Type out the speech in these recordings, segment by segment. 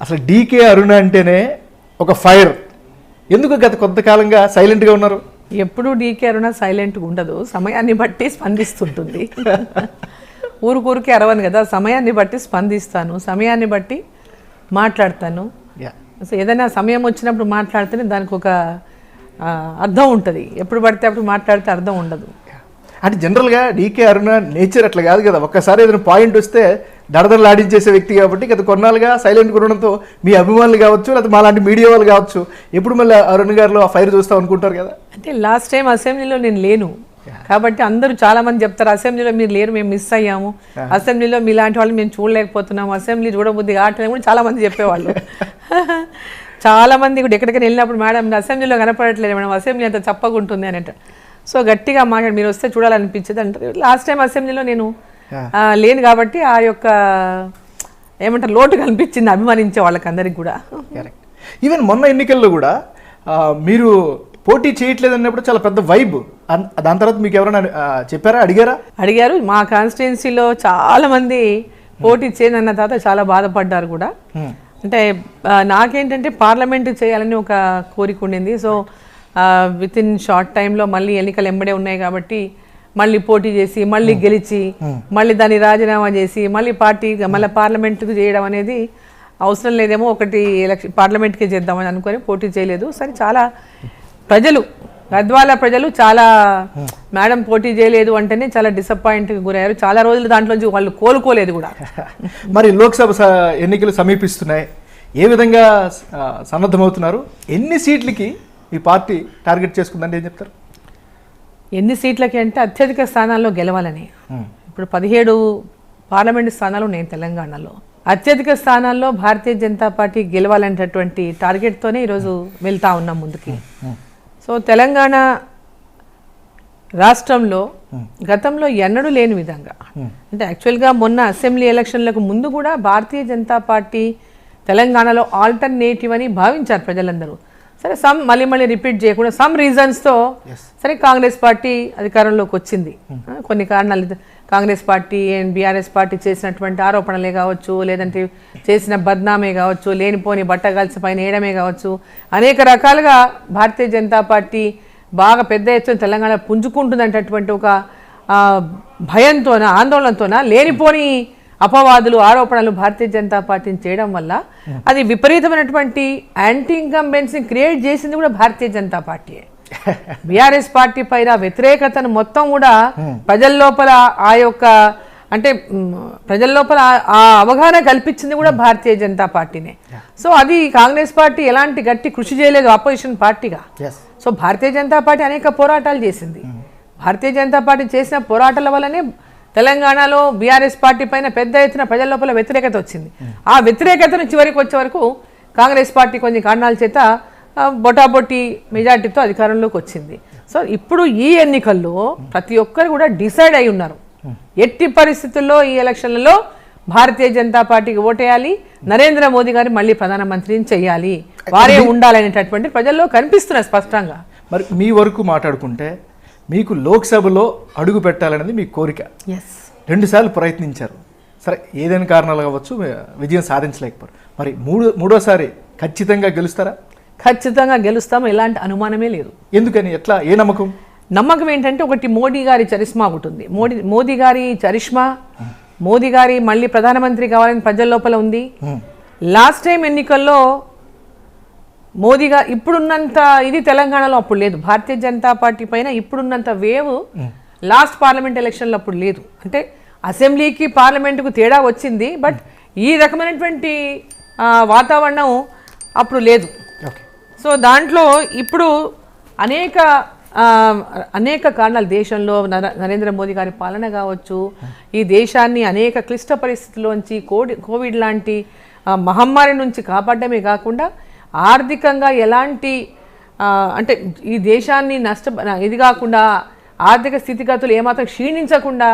అసలు డీకే అరుణ అంటేనే ఒక ఫైర్. ఎందుకు గత కొంతకాలంగా సైలెంట్గా ఉన్నారు? ఎప్పుడు డీకే అరుణ సైలెంట్గా ఉండదు, సమయాన్ని బట్టి స్పందిస్తుంటుంది. ఊరికే అరవను కదా, సమయాన్ని బట్టి స్పందిస్తాను, సమయాన్ని బట్టి మాట్లాడతాను. ఏదైనా సమయం వచ్చినప్పుడు మాట్లాడితేనే దానికి ఒక అర్థం ఉంటుంది, ఎప్పుడు పడితే అప్పుడు మాట్లాడితే అర్థం ఉండదు. అంటే జనరల్గా డీకే అరుణ నేచర్ అట్లా కాదు కదా, ఒక్కసారి ఏదైనా పాయింట్ వస్తే దడదడలు ఆడించేసే వ్యక్తి కాబట్టి గత కొన్నాళ్ళుగా సైలెంట్గా ఉండడంతో మీ అభిమానులు కావచ్చు లేకపోతే మాలాంటి మీడియా వాళ్ళు కావచ్చు ఎప్పుడు మళ్ళీ అరుణ్ గారిలో ఆ ఫైర్ చూస్తాం అనుకుంటారు కదా. అంటే లాస్ట్ టైం అసెంబ్లీలో నేను లేను కాబట్టి అందరూ చాలా మంది చెప్తారు అసెంబ్లీలో మీరు లేరు, మేము మిస్ అయ్యాము, అసెంబ్లీలో మీలాంటి వాళ్ళు మేము చూడలేకపోతున్నాము, అసెంబ్లీ చూడబుద్ధి కావట్లేదు కూడా చాలా మంది చెప్పేవాళ్ళు. చాలా మంది కూడా ఎక్కడికైనా వెళ్ళినప్పుడు మేడం అసెంబ్లీలో కనపడట్లేదు మేడం, అసెంబ్లీ అంత చప్పగుంటుంది అని అంటారు. సో గట్టిగా మాట్లాడి మీరు వస్తే చూడాలనిపించేది అంటారు. లాస్ట్ టైం అసెంబ్లీలో నేను లేను కాబట్టి ఆ యొక్క ఏమంటారు లోటు కనిపించింది అభిమానించే వాళ్ళకి అందరికి కూడా. ఈవెన్ మొన్న ఎన్నికల్లో కూడా మీరు పోటీ చేయట్లేదు అన్నప్పుడు చాలా పెద్ద వైబ్, దాని తర్వాత మీకు ఎవరైనా చెప్పారా, అడిగారు? మా కాన్స్టిట్యున్సీలో చాలా మంది పోటీ చేయనన్న తర్వాత చాలా బాధపడ్డారు కూడా. అంటే నాకేంటంటే పార్లమెంట్ చేయాలని ఒక కోరిక ఉండింది. సో విత్ ఇన్ షార్ట్ టైంలో మళ్ళీ ఎన్నికలు ఎంబడే ఉన్నాయి కాబట్టి మళ్ళీ పోటీ చేసి మళ్ళీ గెలిచి మళ్ళీ దాన్ని రాజీనామా చేసి మళ్ళీ మళ్ళీ పార్లమెంట్కి చేయడం అనేది అవసరం లేదేమో, ఒకటి పార్లమెంట్కి చేద్దామని అనుకొని పోటీ చేయలేదు. సరే చాలా ప్రజలు గద్వాల ప్రజలు చాలా మేడం పోటీ చేయలేదు అంటేనే చాలా డిసప్పాయింట్కి గురయ్యారు. చాలా రోజులు దాంట్లోంచి వాళ్ళు కోలుకోలేదు కూడా. మరి లోక్సభ ఎన్నికలు సమీపిస్తున్నాయి, ఏ విధంగా సన్నద్ధమవుతున్నారు? ఎన్ని సీట్లకి ఈ పార్టీ టార్గెట్ చేసుకుందంటే ఏం చెప్తారు? ఎన్ని సీట్లకి అంటే అత్యధిక స్థానాల్లో గెలవాలని. ఇప్పుడు 17 పార్లమెంటు స్థానాలు నేను తెలంగాణలో, అత్యధిక స్థానాల్లో భారతీయ జనతా పార్టీ గెలవాలనేటటువంటి టార్గెట్తోనే ఈరోజు వెళ్తా ఉన్నాం ముందుకి. సో తెలంగాణ రాష్ట్రంలో గతంలో ఎన్నడూ లేని విధంగా, అంటే యాక్చువల్గా మొన్న అసెంబ్లీ ఎలక్షన్లకు ముందు కూడా భారతీయ జనతా పార్టీ తెలంగాణలో ఆల్టర్నేటివ్ అని భావించారు ప్రజలందరూ. సరే మళ్ళీ రిపీట్ చేయకుండా సమ్ రీజన్స్తో సరే కాంగ్రెస్ పార్టీ అధికారంలోకి వచ్చింది. కొన్ని కారణాలు Congress party and BRS party చేసినటువంటి ఆరోపణలే కావచ్చు, లేదంటే చేసిన బద్నామే కావచ్చు, లేనిపోని బట్టగాల్సి పైన వేయడమే కావచ్చు, అనేక రకాలుగా భారతీయ జనతా పార్టీ బాగా పెద్ద ఎత్తున తెలంగాణ పుంజుకుంటుందంటటువంటి ఒక భయంతోన ఆందోళనతోన లేనిపోని అపవాదులు ఆరోపణలు భారతీయ జనతా పార్టీని చేయడం వల్ల అది విపరీతమైనటువంటి యాంటీ ఇన్కంబెన్సీని క్రియేట్ చేసింది కూడా భారతీయ జనతా పార్టీయే. బీఆర్ఎస్ పార్టీ పైన వ్యతిరేకతను మొత్తం కూడా ప్రజల లోపల ప్రజల లోపల ఆ అవగాహన కల్పించింది కూడా భారతీయ జనతా పార్టీనే. సో అది కాంగ్రెస్ పార్టీ ఎలాంటి గట్టి కృషి చేయలేదు ఆపోజిషన్ పార్టీగా. సో భారతీయ జనతా పార్టీ అనేక పోరాటాలు చేసింది. భారతీయ జనతా పార్టీ చేసిన పోరాటాల వల్లనే తెలంగాణలో బీఆర్ఎస్ పార్టీ పైన పెద్ద ఎత్తున ప్రజల లోపల వ్యతిరేకత వచ్చింది. ఆ వ్యతిరేకతను చివరికి వచ్చే వరకు కాంగ్రెస్ పార్టీ కొన్ని కారణాల చేత బొటాబొట్టి మెజార్టీతో అధికారంలోకి వచ్చింది. సో ఇప్పుడు ఈ ఎన్నికల్లో ప్రతి ఒక్కరు కూడా డిసైడ్ అయి ఉన్నారు, ఎట్టి పరిస్థితుల్లో ఈ ఎలక్షన్లలో భారతీయ జనతా పార్టీకి ఓటేయాలి, నరేంద్ర మోదీ గారు మళ్ళీ ప్రధానమంత్రిని చేయాలి, వారే ఉండాలనేటటువంటి ప్రజల్లో కనిపిస్తున్నారు స్పష్టంగా. మరి మీ వరకు మాట్లాడుకుంటే మీకు లోక్సభలో అడుగు పెట్టాలనేది మీ కోరిక. 2 సార్లు ప్రయత్నించారు, సరే ఏదైనా కారణాలు కావచ్చు విజయం సాధించలేకపోయారు. మరి మూడోసారి ఖచ్చితంగా గెలుస్తారా? ఖచ్చితంగా గెలుస్తాము, ఎలాంటి అనుమానమే లేదు. ఎందుకని, ఎట్లా, ఏ నమ్మకం? నమ్మకం ఏంటంటే ఒకటి మోడీ గారి చరిష్మా ఉంటుంది. మోదీ గారి చరిష్మా, మోదీ గారి మళ్ళీ ప్రధానమంత్రి కావాలని ప్రజల లోపల ఉంది. లాస్ట్ టైం ఎన్నికల్లో మోదీగా ఇప్పుడున్నంత ఇది తెలంగాణలో అప్పుడు లేదు. భారతీయ జనతా పార్టీ పైన ఇప్పుడున్నంత వేవ్ లాస్ట్ పార్లమెంట్ ఎలక్షన్లో అప్పుడు లేదు. అంటే అసెంబ్లీకి పార్లమెంటుకు తేడా వచ్చింది, బట్ ఈ రకమైనటువంటి వాతావరణం అప్పుడు లేదు. సో దాంట్లో ఇప్పుడు అనేక కారణాలు, దేశంలో నరేంద్ర మోదీ గారి పాలన కావచ్చు, ఈ దేశాన్ని అనేక క్లిష్ట పరిస్థితుల్లోంచి కోవిడ్ లాంటి మహమ్మారి నుంచి కాపాడమే కాకుండా ఆర్థికంగా ఎలాంటి అంటే ఈ దేశాన్ని ఇది కాకుండా ఆర్థిక స్థితిగతులు ఏమాత్రం క్షీణించకుండా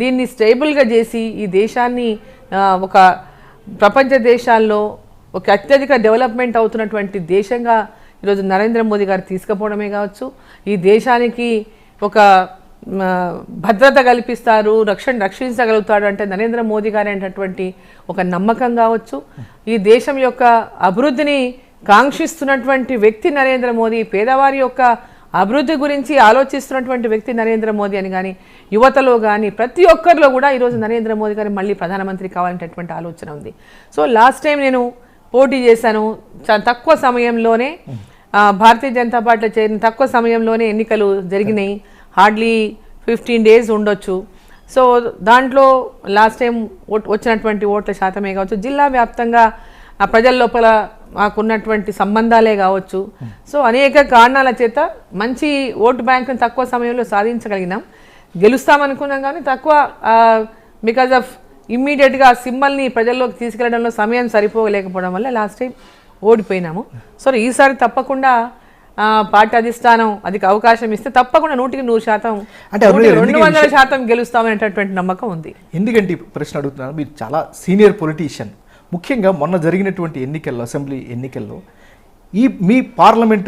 దీన్ని స్టేబుల్గా చేసి ఈ దేశాన్ని ఒక ప్రపంచ దేశాల్లో ఒక అత్యధిక డెవలప్మెంట్ అవుతున్నటువంటి దేశంగా ఈరోజు నరేంద్ర మోదీ గారు తీసుకుపోవడమే కావచ్చు, ఈ దేశానికి ఒక భద్రత కల్పిస్తారు, రక్షించగలుగుతాడు అంటే నరేంద్ర మోదీ గారు అనేటటువంటి ఒక నమ్మకం కావచ్చు. ఈ దేశం యొక్క అభివృద్ధిని కాంక్షిస్తున్నటువంటి వ్యక్తి నరేంద్ర మోదీ, పేదవారి యొక్క అభివృద్ధి గురించి ఆలోచిస్తున్నటువంటి వ్యక్తి నరేంద్ర మోదీ అని కానీ, యువతలో కానీ ప్రతి ఒక్కరిలో కూడా ఈరోజు నరేంద్ర మోదీ గారు మళ్ళీ ప్రధానమంత్రి కావాలనేటటువంటి ఆలోచన ఉంది. సో లాస్ట్ టైం నేను పోటీ చేశాను, చాలా తక్కువ సమయంలోనే భారతీయ జనతా పార్టీలో చేరిన తక్కువ సమయంలోనే ఎన్నికలు జరిగినాయి. హార్డ్లీ 15 days ఉండొచ్చు. సో దాంట్లో లాస్ట్ టైం వచ్చినటువంటి ఓట్ల శాతమే కావచ్చు, జిల్లా వ్యాప్తంగా ఆ ప్రజల లోపల మాకున్నటువంటి సంబంధాలే కావచ్చు. సో అనేక కారణాల చేత మంచి ఓటు బ్యాంకును తక్కువ సమయంలో సాధించగలిగినాం. గెలుస్తామనుకున్నాం కానీ తక్కువ బికాజ్ ఆఫ్ ఇమ్మీడియట్గా సింబల్ని ప్రజల్లోకి తీసుకెళ్లడంలో సమయం సరిపోలేకపోవడం వల్ల లాస్ట్ టైం ఓడిపోయినాము. సో ఈసారి తప్పకుండా పార్టీ అధిష్టానం అదికి అవకాశం ఇస్తే తప్పకుండా 100% అంటే 200% గెలుస్తామనేటటువంటి నమ్మకం ఉంది. ఎందుకంటే ఈ ప్రశ్న అడుగుతున్నాను, మీరు చాలా సీనియర్ పొలిటీషియన్. ముఖ్యంగా మొన్న జరిగినటువంటి ఎన్నికల్లో, అసెంబ్లీ ఎన్నికల్లో మీ పార్లమెంట్